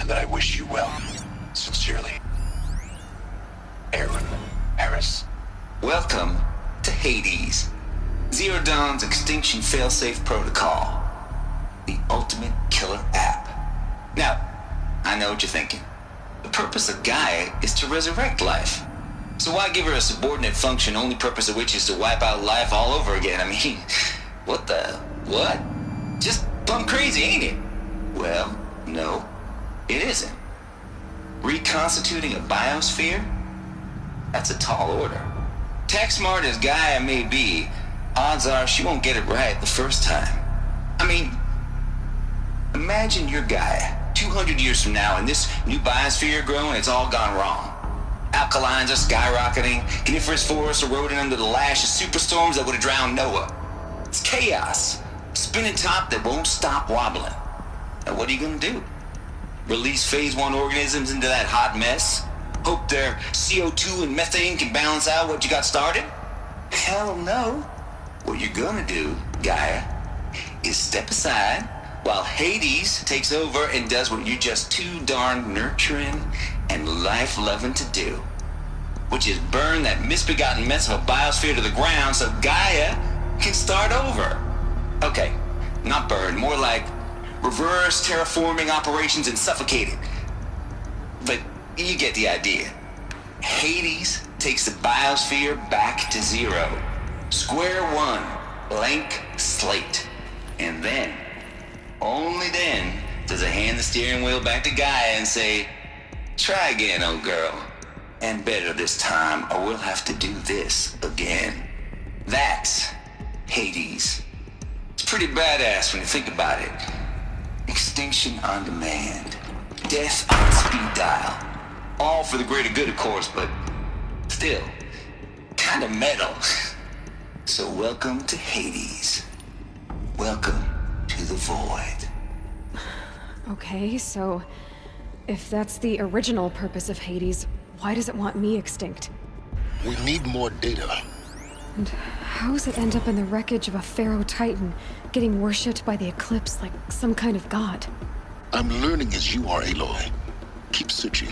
and that I wish you well. Sincerely, Aaron Harris. Welcome to Hades, Zero Dawn's extinction failsafe protocol, the ultimate killer app. Now, I know what you're thinking. The purpose of Gaia is to resurrect life. So why give her a subordinate function, only purpose of which is to wipe out life all over again? I mean, what? Just plumb crazy, ain't it? Well, no, it isn't. Reconstituting a biosphere? That's a tall order. Tech smart as Gaia may be, odds are she won't get it right the first time. I mean, imagine you're Gaia, 200 years from now, and this new biosphere growing, it's all gone wrong. Alkalines are skyrocketing, coniferous forests eroding under the lash of superstorms that would have drowned Noah. It's chaos, spinning top that won't stop wobbling. Now what are you gonna do? Release phase 1 organisms into that hot mess? Hope their CO2 and methane can balance out what you got started? Hell no. What you're gonna do, Gaia, is step aside while Hades takes over and does what you're just too darn nurturing and life-loving to do, which is burn that misbegotten mess of a biosphere to the ground so Gaia can start over. Okay, not burn, more like reverse terraforming operations and suffocate it. But you get the idea. Hades takes the biosphere back to zero. Square one, blank slate. And then, only then, does it hand the steering wheel back to Gaia and say, try again, old girl. And better this time, or we'll have to do this again. That's Hades. It's pretty badass when you think about it. Extinction on demand. Death on speed dial. All for the greater good, of course, but still, kind of metal. So welcome to Hades. Welcome to the void. Okay, so if that's the original purpose of Hades, why does it want me extinct? We need more data. And how does it end up in the wreckage of a Pharaoh Titan, getting worshipped by the Eclipse like some kind of god? I'm learning as you are, Aloy. Keep searching.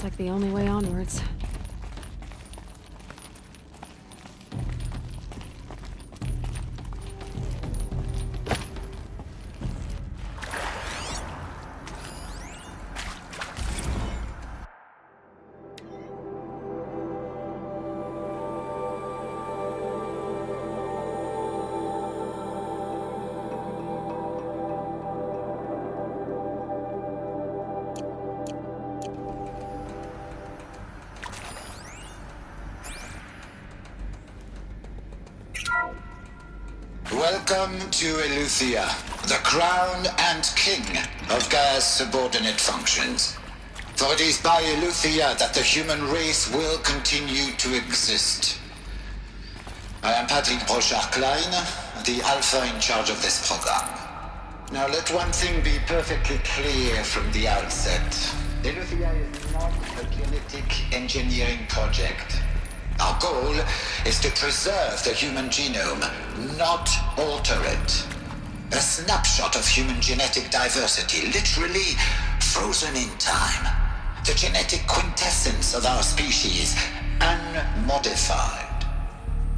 like the only way onwards. Welcome to Eleuthia, the crown and king of Gaia's subordinate functions. For it is by Eleuthia that the human race will continue to exist. I am Patrick Brochard-Klein, the Alpha in charge of this program. Now let one thing be perfectly clear from the outset. Eleuthia is not a genetic engineering project. Our goal is to preserve the human genome, not alter it. A snapshot of human genetic diversity, literally frozen in time. The genetic quintessence of our species, unmodified.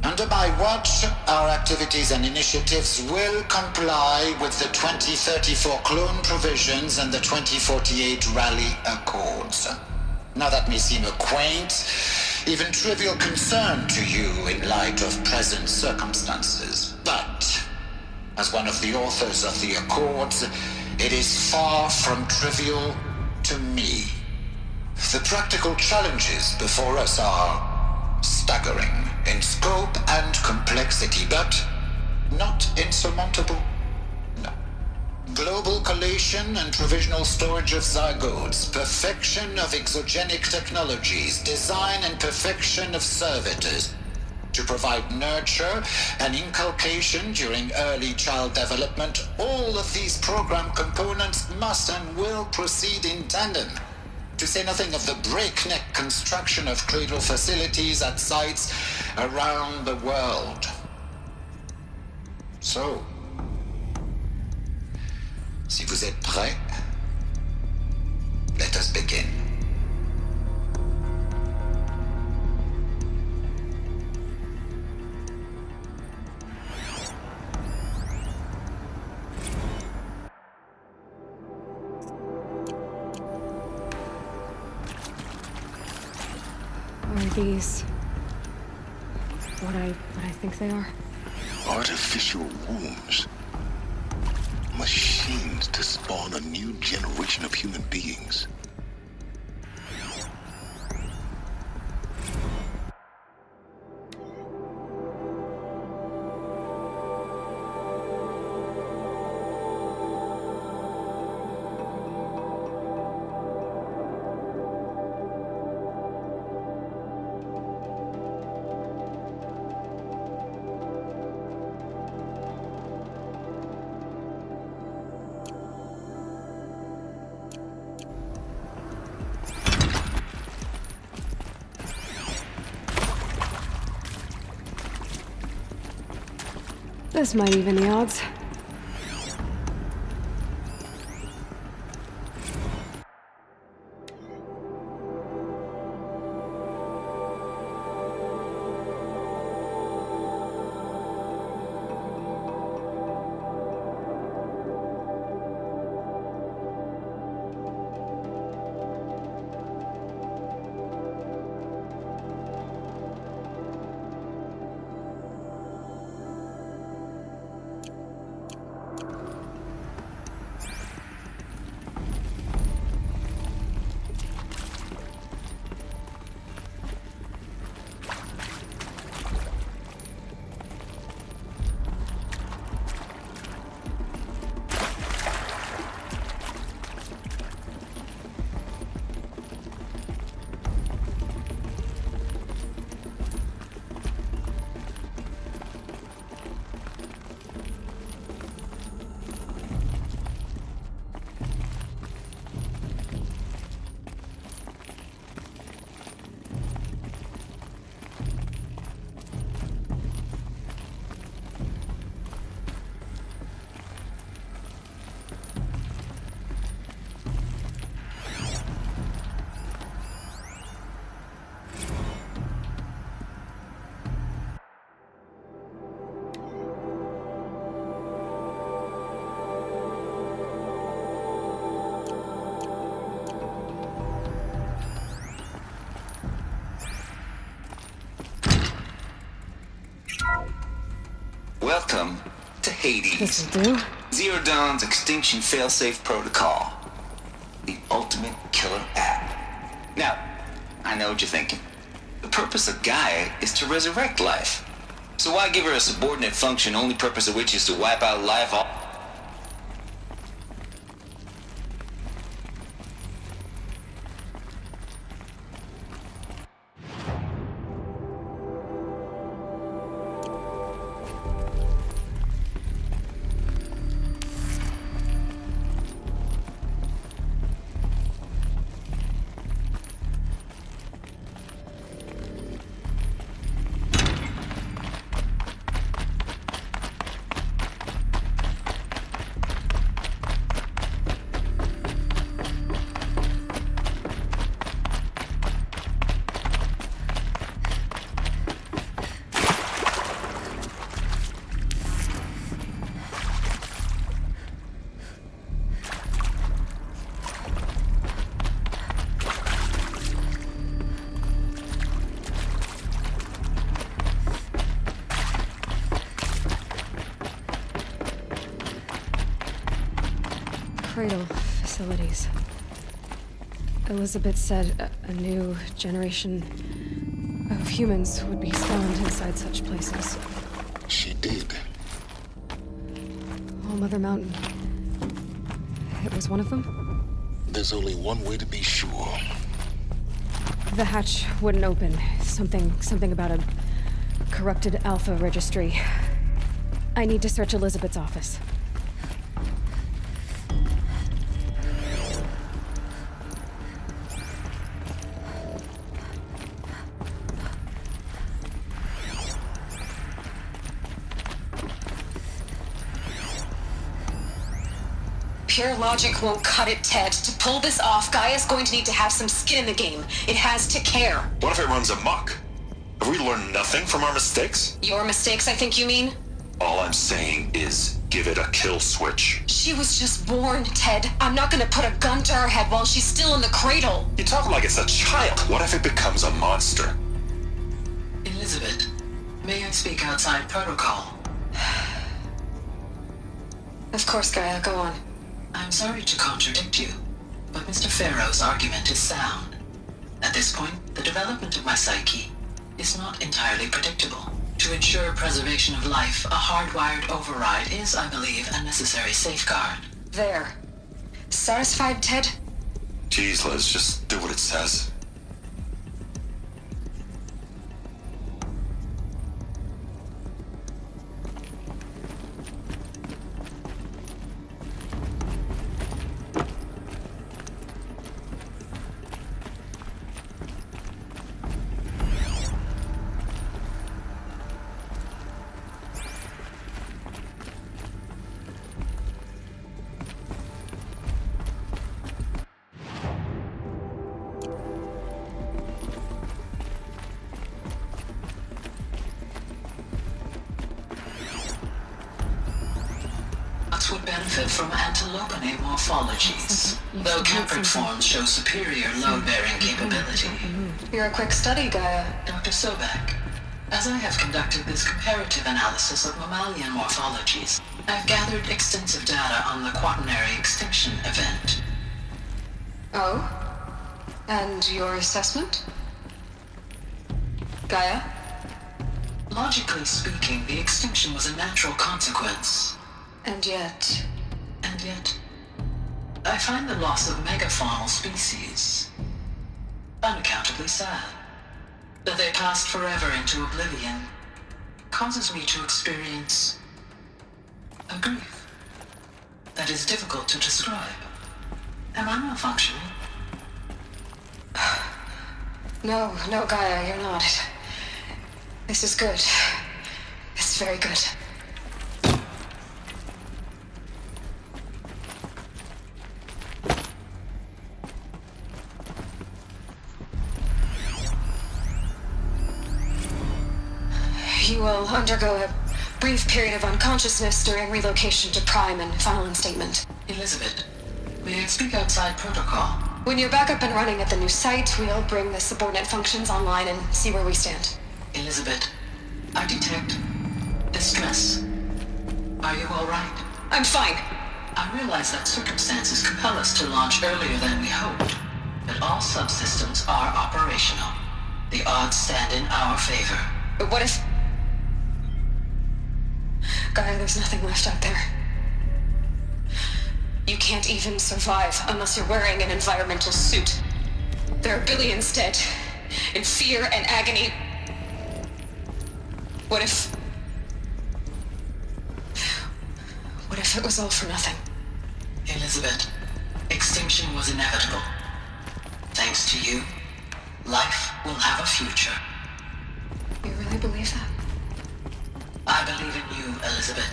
Under my watch, our activities and initiatives will comply with the 2034 clone provisions and the 2048 Rally Accords. Now that may seem a quaint, even trivial concern to you in light of present circumstances. But, as one of the authors of the Accords, it is far from trivial to me. The practical challenges before us are staggering in scope and complexity, but not insurmountable. No. Global collation and provisional storage of zygotes, perfection of exogenic technologies, design and perfection of servitors to provide nurture and inculcation during early child development. All of these program components must and will proceed in tandem, to say nothing of the breakneck construction of cradle facilities at sites around the world. So, si vous êtes prêts, let us begin. Are these what I think they are? Artificial wombs. Machines to spawn a new generation of human beings. This might even the odds. Welcome to Hades. This'll do. Zero Dawn's Extinction Failsafe Protocol. The ultimate killer app. Now, I know what you're thinking. The purpose of Gaia is to resurrect life. So why give her a subordinate function, only purpose of which is to wipe out life all... Cradle facilities. Elizabeth said a new generation of humans would be spawned inside such places. She did. All Mother Mountain. It was one of them? There's only one way to be sure. The hatch wouldn't open. Something about a corrupted Alpha registry. I need to search Elizabeth's office. Pure logic won't cut it, Ted. To pull this off, Gaia's going to need to have some skin in the game. It has to care. What if it runs amok? Have we learned nothing from our mistakes? Your mistakes, I think you mean? All I'm saying is give it a kill switch. She was just born, Ted. I'm not gonna put a gun to her head while she's still in the cradle. You talk like it's a child. What if it becomes a monster? Elizabeth, may I speak outside protocol? Of course, Gaia, go on. I'm sorry to contradict you, but Mr. Farrow's argument is sound. At this point, the development of my psyche is not entirely predictable. To ensure preservation of life, a hardwired override is, I believe, a necessary safeguard. There. Satisfied, Ted? Jeez, Liz, just do what it says. Would benefit from antilopinae morphologies, though Capricorn shows superior load-bearing capability. You're a quick study, Gaia. Dr. Sobek, as I have conducted this comparative analysis of mammalian morphologies, I've gathered extensive data on the quaternary extinction event. Oh? And your assessment? Gaia? Logically speaking, the extinction was a natural consequence. And yet, I find the loss of megafaunal species unaccountably sad. That they passed forever into oblivion causes me to experience a grief that is difficult to describe. Am I malfunctioning? No, Gaia, you're not. This is good. It's very good. You will undergo a brief period of unconsciousness during relocation to Prime and final instatement. Elizabeth, may I speak outside protocol? When you're back up and running at the new site, we'll bring the subordinate functions online and see where we stand. Elizabeth, I detect distress Are you all right? I'm fine. I realize that circumstances compel us to launch earlier than we hoped, but all subsystems are operational. The odds stand in our favor. But what if... Gaia, there's nothing left out there. You can't even survive unless you're wearing an environmental suit. There are billions dead, in fear and agony. What if it was all for nothing? Elizabeth, extinction was inevitable. Thanks to you, life will have a future. You really believe that? I believe in you, Elizabeth.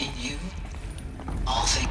In you, all things.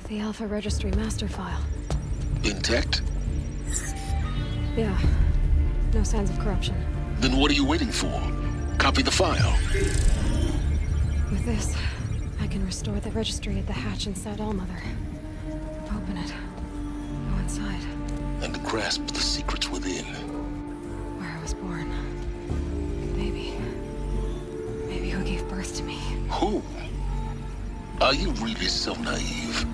The Alpha Registry master file. Intact? Yeah. No signs of corruption. Then what are you waiting for? Copy the file. With this, I can restore the registry at the hatch inside Allmother. Open it. Go inside. And grasp the secrets within. Where I was born. Maybe who gave birth to me. Who? Are you really so naive?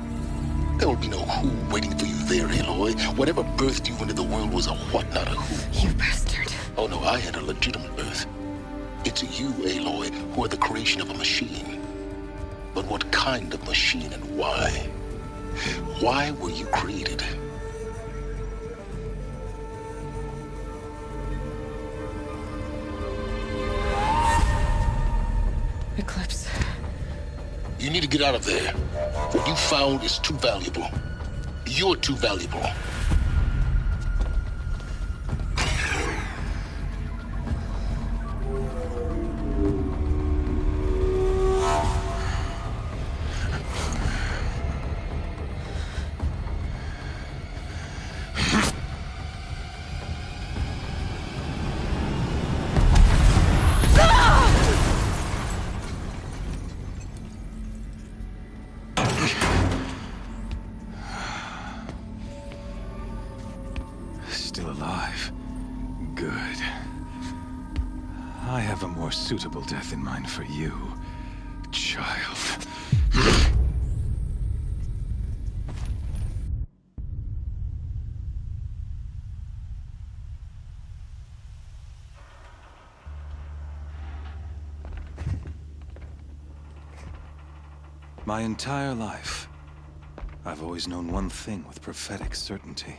There will be no who waiting for you there, Aloy. Whatever birthed you into the world was a what, not a who. You bastard. Oh no, I had a legitimate birth. It's you, Aloy, who are the creation of a machine. But what kind of machine and why? Why were you created? Eclipse. You need to get out of there. What you found is too valuable. You're too valuable. Still alive. Good. I have a more suitable death in mind for you, child. My entire life, I've always known one thing with prophetic certainty.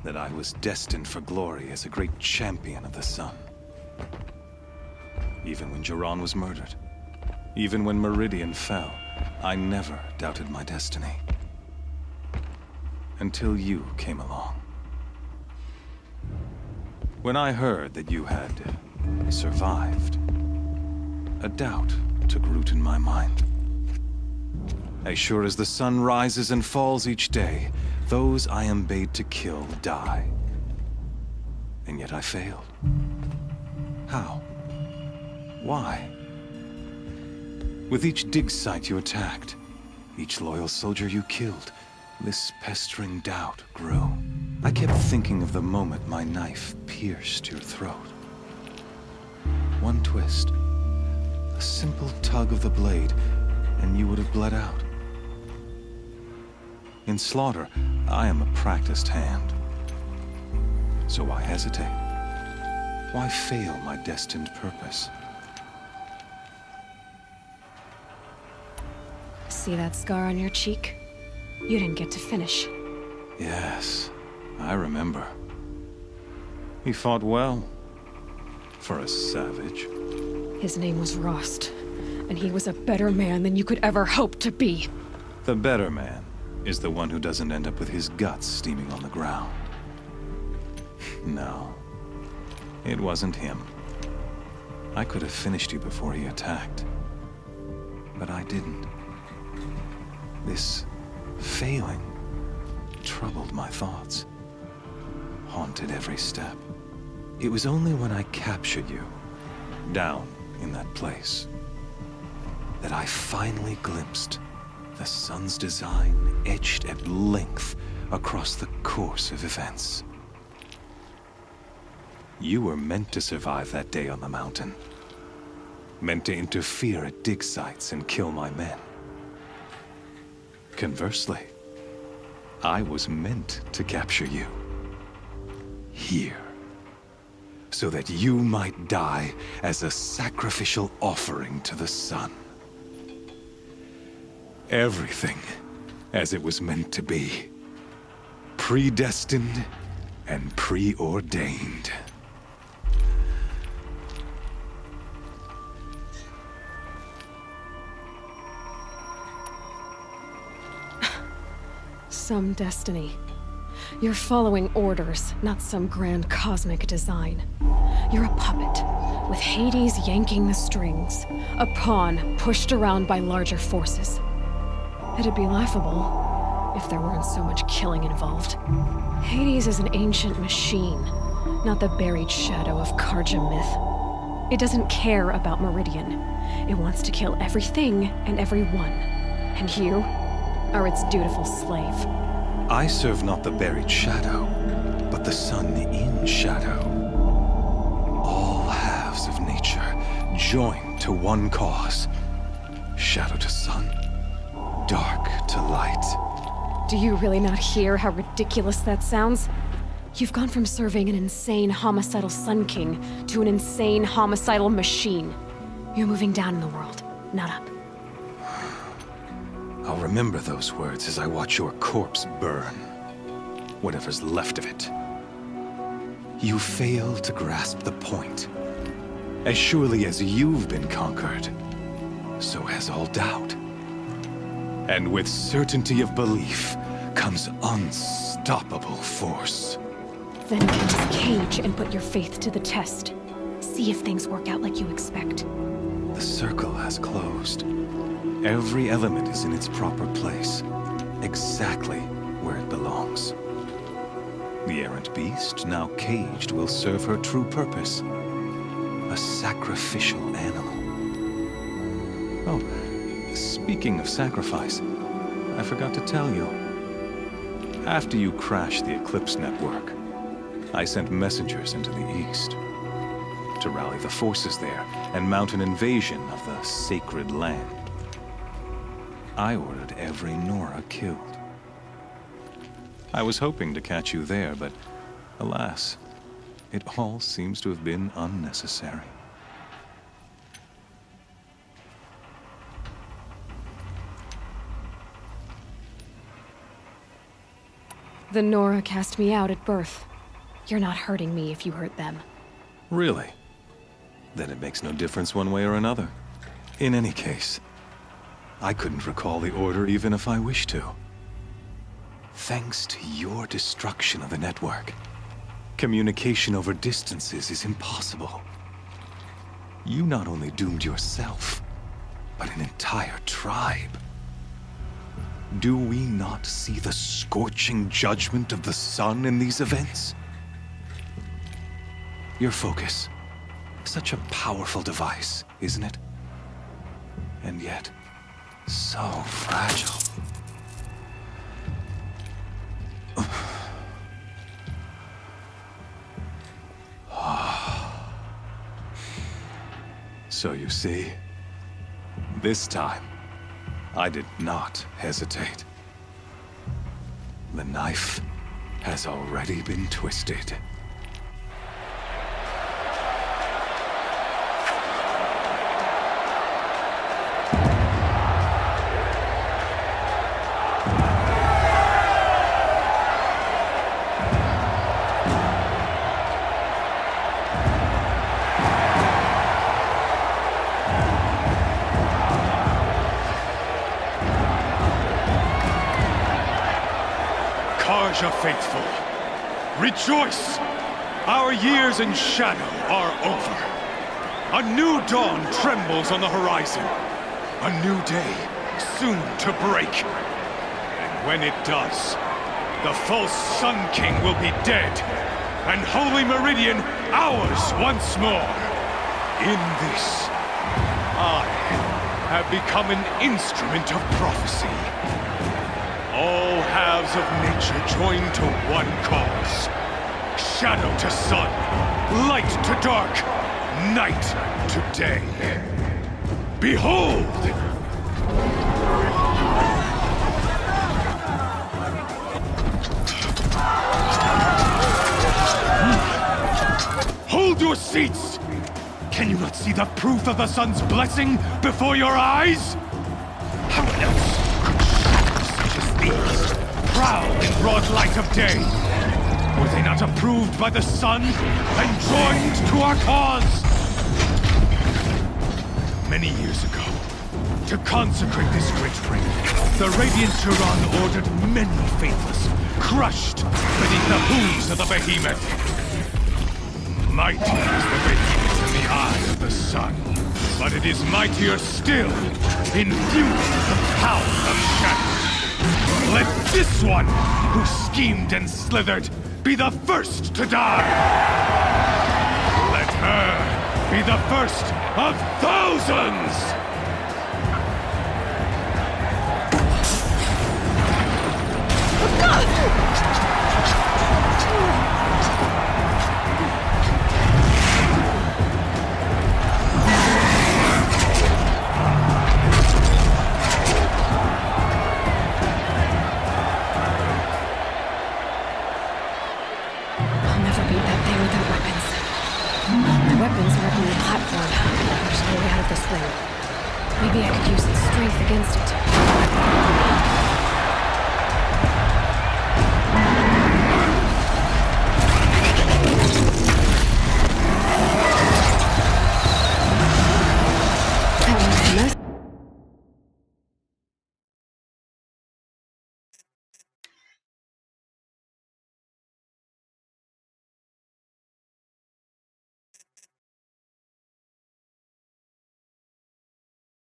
That I was destined for glory as a great champion of the sun. Even when Jiran was murdered, even when Meridian fell, I never doubted my destiny. Until you came along. When I heard that you had survived, a doubt took root in my mind. As sure as the sun rises and falls each day, those I am bade to kill die. And yet I failed. How? Why? With each dig site you attacked, each loyal soldier you killed, this pestering doubt grew. I kept thinking of the moment my knife pierced your throat. One twist, a simple tug of the blade, and you would have bled out. In slaughter, I am a practiced hand. So why hesitate? Why fail my destined purpose? See that scar on your cheek? You didn't get to finish. Yes, I remember. He fought well. For a savage. His name was Rost, and he was a better man than you could ever hope to be. The better man is the one who doesn't end up with his guts steaming on the ground. No, it wasn't him. I could have finished you before he attacked. But I didn't. This failing troubled my thoughts, haunted every step. It was only when I captured you, down in that place, that I finally glimpsed the sun's design etched at length across the course of events. You were meant to survive that day on the mountain. Meant to interfere at dig sites and kill my men. Conversely, I was meant to capture you. Here. So that you might die as a sacrificial offering to the sun. Everything as it was meant to be. Predestined and preordained. Some destiny. You're following orders, not some grand cosmic design. You're a puppet, with Hades yanking the strings. A pawn pushed around by larger forces. It'd be laughable if there weren't so much killing involved. Hades is an ancient machine, not the buried shadow of Karja myth. It doesn't care about Meridian. It wants to kill everything and everyone. And you are its dutiful slave. I serve not the buried shadow, but the sun in shadow. All halves of nature joined to one cause. Shadow to sun, dark to light. Do you really not hear how ridiculous that sounds? You've gone from serving an insane homicidal Sun King to an insane homicidal machine. You're moving down in the world, not up. I'll remember those words as I watch your corpse burn. Whatever's left of it. You fail to grasp the point. As surely as you've been conquered, so has all doubt. And with certainty of belief comes unstoppable force. Then get this cage and put your faith to the test. See if things work out like you expect. The circle has closed. Every element is in its proper place, exactly where it belongs. The errant beast, now caged, will serve her true purpose. A sacrificial animal. Oh, speaking of sacrifice, I forgot to tell you. After you crashed the Eclipse network, I sent messengers into the east to rally the forces there and mount an invasion of the sacred land. I ordered every Nora killed. I was hoping to catch you there, but alas, it all seems to have been unnecessary. The Nora cast me out at birth. You're not hurting me if you hurt them. Really? Then it makes no difference one way or another. In any case, I couldn't recall the Order even if I wished to. Thanks to your destruction of the network, communication over distances is impossible. You not only doomed yourself, but an entire tribe. Do we not see the scorching judgment of the sun in these events? Your focus. Such a powerful device, isn't it? And yet, so fragile. So you see, this time, I did not hesitate. The knife has already been twisted. Karja faithful, rejoice! Our years in shadow are over. A new dawn trembles on the horizon. A new day soon to break. And when it does, the false Sun King will be dead, and Holy Meridian ours once more. In this, I have become an instrument of prophecy. All halves of nature join to one cause. Shadow to sun, light to dark, night to day. Behold! Hold your seats! Can you not see the proof of the sun's blessing before your eyes? How else these prowl in broad light of day? Were they not approved by the sun and joined to our cause? Many years ago, to consecrate this great ring, the Radiant Turan ordered many faithless, crushed beneath the hooves of the behemoth. Mighty is the behemoth in the eye of the sun, but it is mightier still, infused with the power of shadow. Let this one, who schemed and slithered, be the first to die! Let her be the first of thousands! Maybe I could use its strength against it.